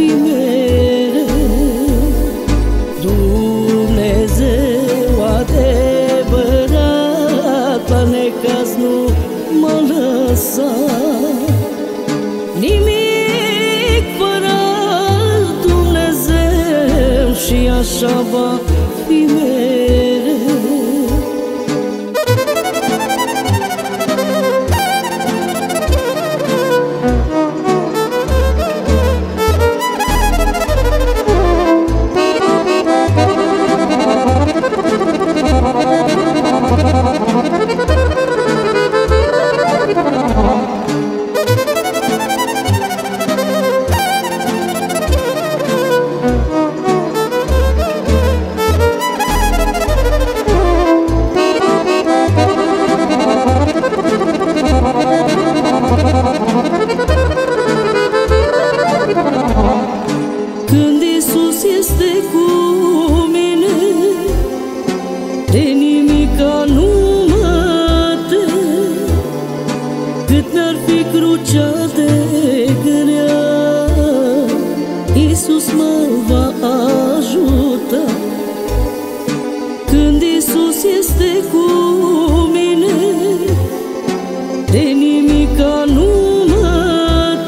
fi mereu. Dumnezeu adevărat, la necaz nu m-a lăsat. Nimic fără Dumnezeu și așa va fi mereu. Când Iisus este cu mine, de nimica nu mă tem. Cât mi-ar fi crucea de grea, Iisus mă va ajuta. Când Iisus este cu mine, de nimica nu mă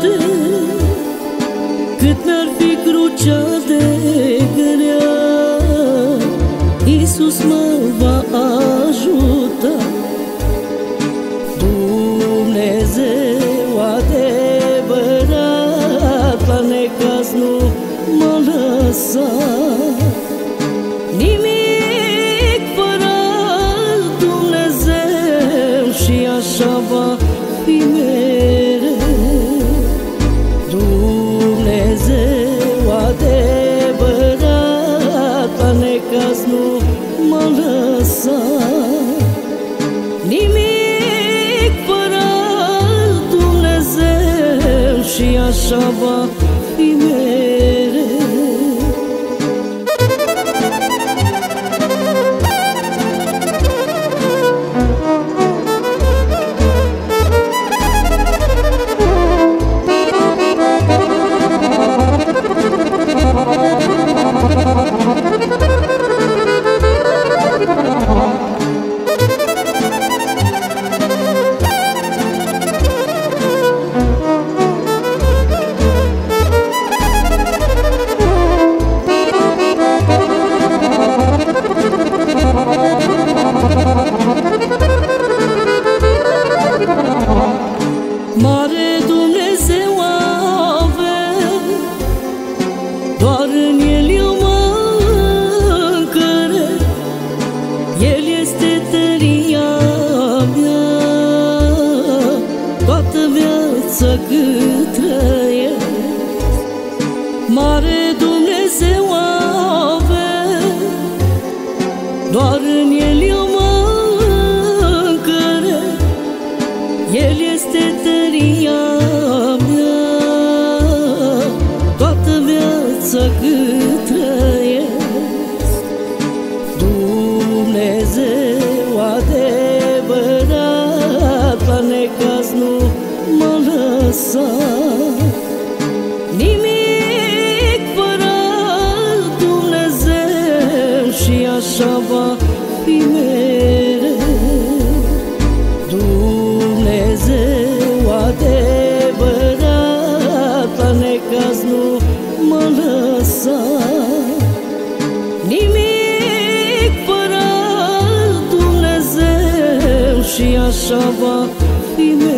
tem. Cât mi-ar fi crucea de grea, Iisus mă va ajuta. Dumnezeu adevărat, la necaz nu m-a lăsat. Nimic fără Dumnezeu și așa va fi mereu. Dumnezeu adevărat, la necaz nu m-a lăsat. Nimic fără Dumnezeu și așa va fi mereu. Mare Dumnezeu avem, doar în El eu mă încărec. El este tăria mea, toată viața cât trăiesc. Mare Dumnezeu avem, doar în El eu mă încărec. El este tăria mea, toată viața cât trăiesc. Dumnezeu adevărat, la necaz nu m-a lăsat. Nimic fără Dumnezeu și așa va fi mereu. Dumnezeu adevărat, la necaz nu m-a lăsat. Nimic fără Dumnezeu și așa va fi mereu.